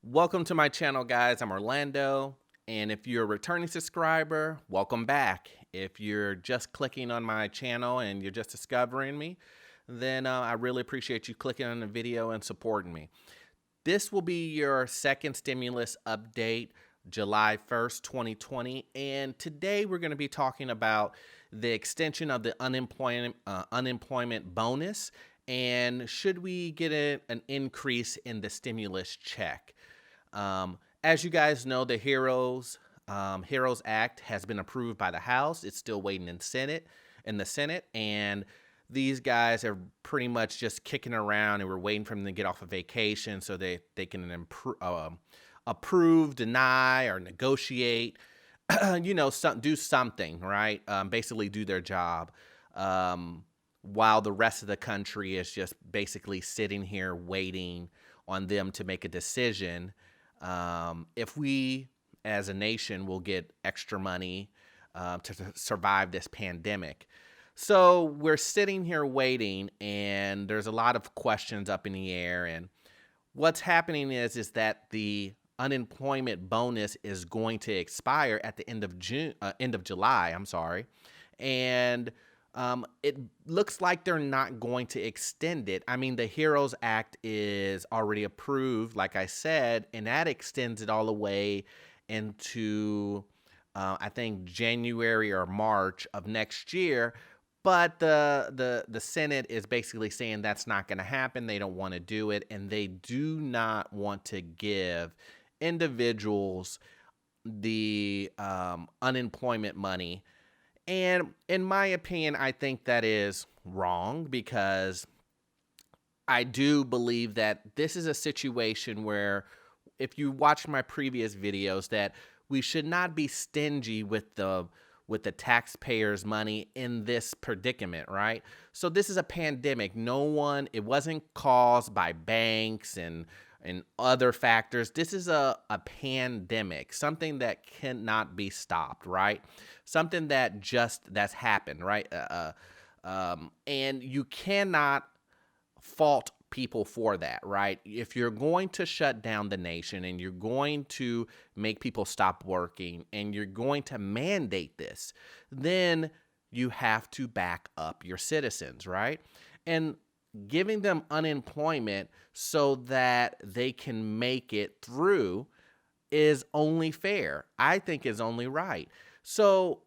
Welcome to my channel, guys. I'm Orlando. And if you're a returning subscriber, welcome back. If you're just clicking on my channel and you're just discovering me, then I really appreciate you clicking on the video and supporting me. This will be your second stimulus update, July 1st, 2020. And today we're going to be talking about the extension of the unemployment bonus and should we get an increase in the stimulus check. As you guys know, the Heroes Act has been approved by the House. It's still waiting in the Senate, and these guys are pretty much just kicking around, and we're waiting for them to get off of vacation so they can approve, deny, or negotiate. Do something, right? Basically, do their job. While the rest of the country is just basically sitting here waiting on them to make a decision. If we as a nation will get extra money to survive this pandemic. So we're sitting here waiting, and there's a lot of questions up in the air. And what's happening is that the unemployment bonus is going to expire at the end of July. I'm sorry, and it looks like they're not going to extend it. I mean, the HEROES Act is already approved, like I said, and that extends it all the way into, I think, January or March of next year. But the Senate is basically saying that's not going to happen. They don't want to do it, and they do not want to give individuals the unemployment money. And in my opinion, I think that is wrong because I do believe that this is a situation where, if you watch my previous videos, that we should not be stingy with the taxpayers' money in this predicament, right? So this is a pandemic. It wasn't caused by banks and other factors. This is a pandemic, something that cannot be stopped, right? Something that's happened, right? And you cannot fault people for that, right? If you're going to shut down the nation and you're going to make people stop working and you're going to mandate this, then you have to back up your citizens, right? And giving them unemployment so that they can make it through is only fair. I think is only right. So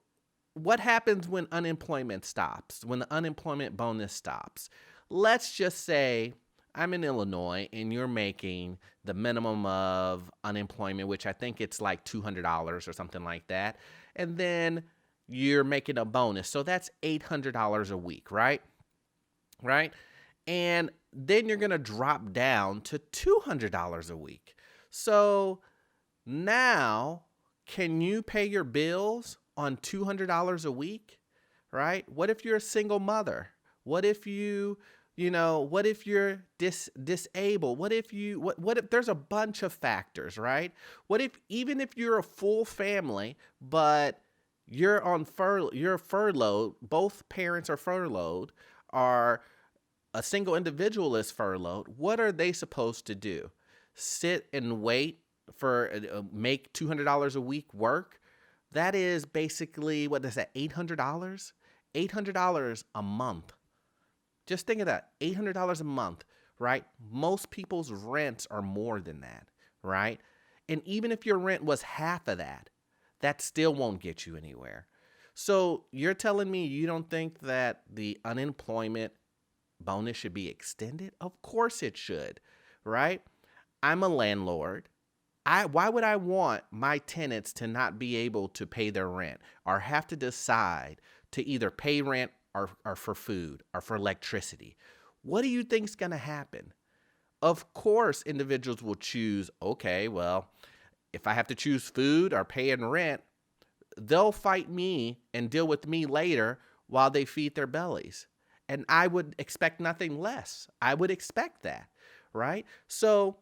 what happens when unemployment stops? When the unemployment bonus stops? Let's just say I'm in Illinois and you're making the minimum of unemployment, which I think it's like $200 or something like that. And then you're making a bonus. So that's $800 a week, right? Right? And then you're going to drop down to $200 a week. So now, can you pay your bills on $200 a week? Right? What if you're a single mother? What if what if you're disabled? What if there's a bunch of factors, right? What if, even if you're a full family, but you're furloughed, both parents are furloughed, or a single individual is furloughed, what are they supposed to do? Sit and wait for make $200 a week work? That is basically, what is that, $800? $800 a month. Just think of that, $800 a month, right? Most people's rents are more than that, right? And even if your rent was half of that, that still won't get you anywhere. So you're telling me you don't think that the unemployment bonus should be extended? Of course it should, right? I'm a landlord. Why would I want my tenants to not be able to pay their rent or have to decide to either pay rent or for food or for electricity? What do you think is going to happen? Of course, individuals will choose, okay, well, if I have to choose food or paying rent, they'll fight me and deal with me later while they feed their bellies. And I would expect nothing less. I would expect that, right? So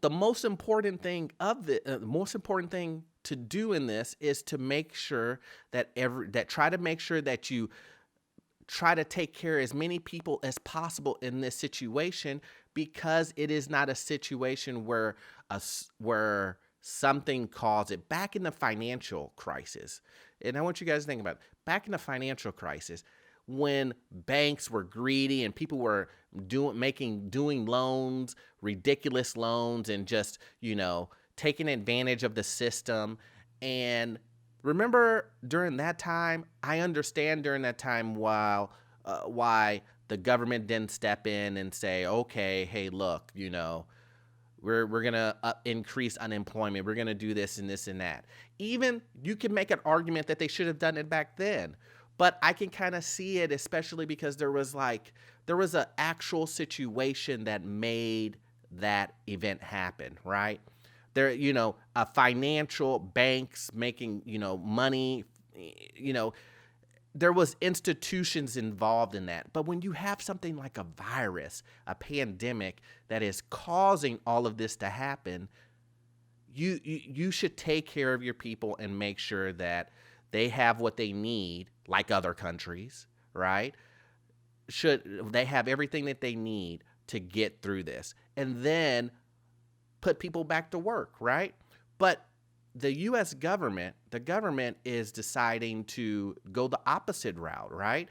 the most important thing to do in this is to make sure that you try to take care of as many people as possible in this situation, because it is not a situation where where something caused it. Back in the financial crisis, and I want you guys to think about it, back in the financial crisis, when banks were greedy and people were doing loans, ridiculous loans, and just, taking advantage of the system. And remember, during that time, I understand during that time why the government didn't step in and say, okay, hey, look, we're gonna increase unemployment, we're gonna do this and this and that. Even you can make an argument that they should have done it back then, but I can kind of see it, especially because there was an actual situation that made that event happen, right? There, a financial banks making, money, there was institutions involved in that. But when you have something like a virus, a pandemic that is causing all of this to happen, you should take care of your people and make sure that they have what they need, like other countries, right? Should they have everything that they need to get through this, and then put people back to work, right? But the U.S. government, is deciding to go the opposite route, right?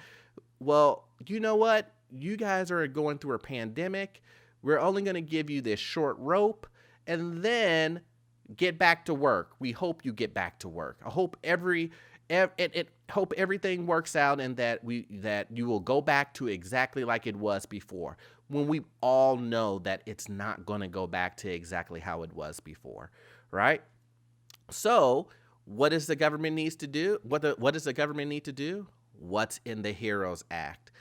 Well, you know what? You guys are going through a pandemic. We're only going to give you this short rope, and then get back to work. We hope you get back to work. I hope hope everything works out, and that you will go back to exactly like it was before. When we all know that it's not going to go back to exactly how it was before, right? So, what does the government needs to do? What does the government need to do? What's in the HEROES Act?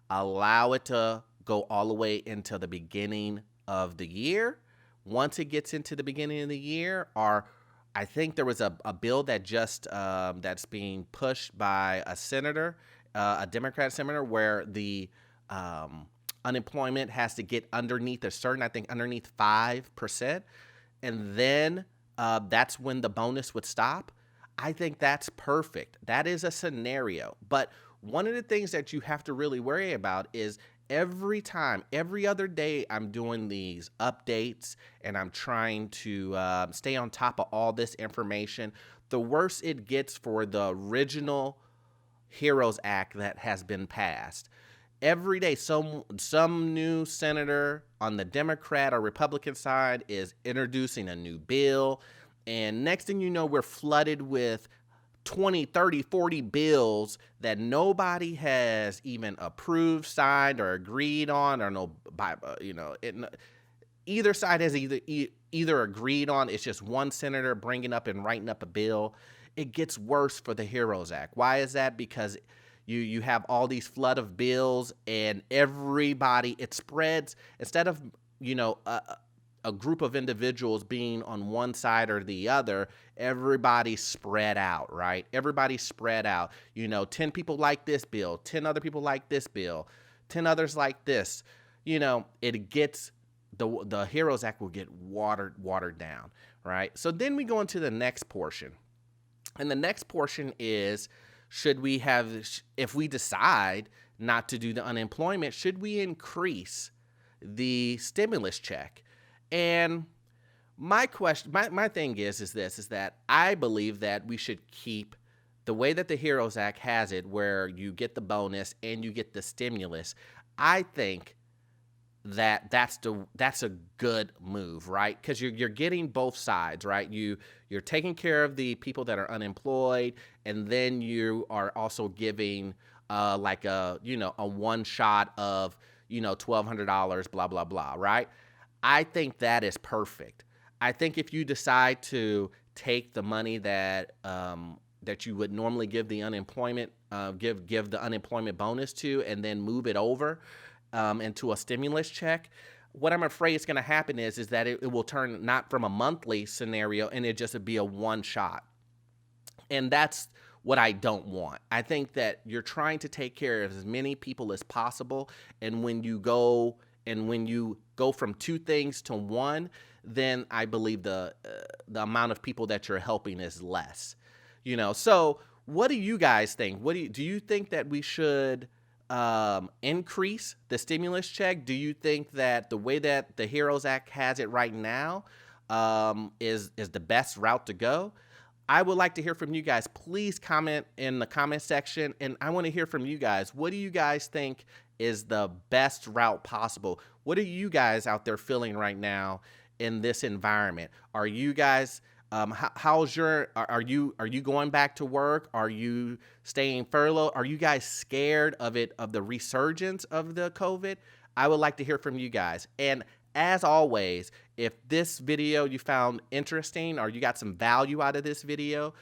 Allow it to go all the way into the beginning of the year. Once it gets into the beginning of the year, I think there was a bill that just that's being pushed by a senator, a Democrat senator, where the unemployment has to get underneath underneath 5%, and then that's when the bonus would stop. I think that's perfect. That is a scenario. But one of the things that you have to really worry about is every other day I'm doing these updates and I'm trying to stay on top of all this information, the worse it gets for the original HEROES Act that has been passed. Every day, some new senator on the Democrat or Republican side is introducing a new bill, and next thing you know, we're flooded with 20, 30, 40 bills that nobody has even approved, signed, or agreed on, or either side has either agreed on. It's just one senator bringing up and writing up a bill. It gets worse for the HEROES Act. Why is that? Because you have all these flood of bills, and everybody, it spreads. Instead of a group of individuals being on one side or the other, everybody's spread out, right? Everybody's spread out. 10 people like this bill, 10 other people like this bill, 10 others like this. It gets, the HEROES Act will get watered down, right? So then we go into the next portion. And the next portion is, if we decide not to do the unemployment, should we increase the stimulus check? And my thing is that I believe that we should keep the way that the HEROES Act has it, where you get the bonus and you get the stimulus. I think that that's a good move, right? Because you're getting both sides, right? You're taking care of the people that are unemployed, and then you are also giving a one shot of $1,200, blah blah blah, right? I think that is perfect. I think if you decide to take the money that you would normally give the unemployment give the unemployment bonus to, and then move it over into a stimulus check, what I'm afraid is going to happen is that it will turn not from a monthly scenario, and it just would be a one shot. And that's what I don't want. I think that you're trying to take care of as many people as possible, and when you go from two things to one, then I believe the amount of people that you're helping is less. So what do you guys think? Do you think that we should increase the stimulus check? Do you think that the way that the HEROES Act has it right now is the best route to go? I would like to hear from you guys. Please comment in the comment section, and I want to hear from you guys. What do you guys think is the best route possible? What are you guys out there feeling right now in this environment? Are you guys how's your are you going back to work? Are you staying furloughed? Are you guys scared of the resurgence of the COVID? I would like to hear from you guys. And as always, if this video you found interesting or you got some value out of this video,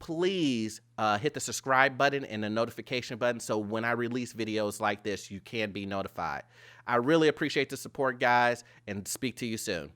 please hit the subscribe button and the notification button so when I release videos like this, you can be notified. I really appreciate the support, guys, and speak to you soon.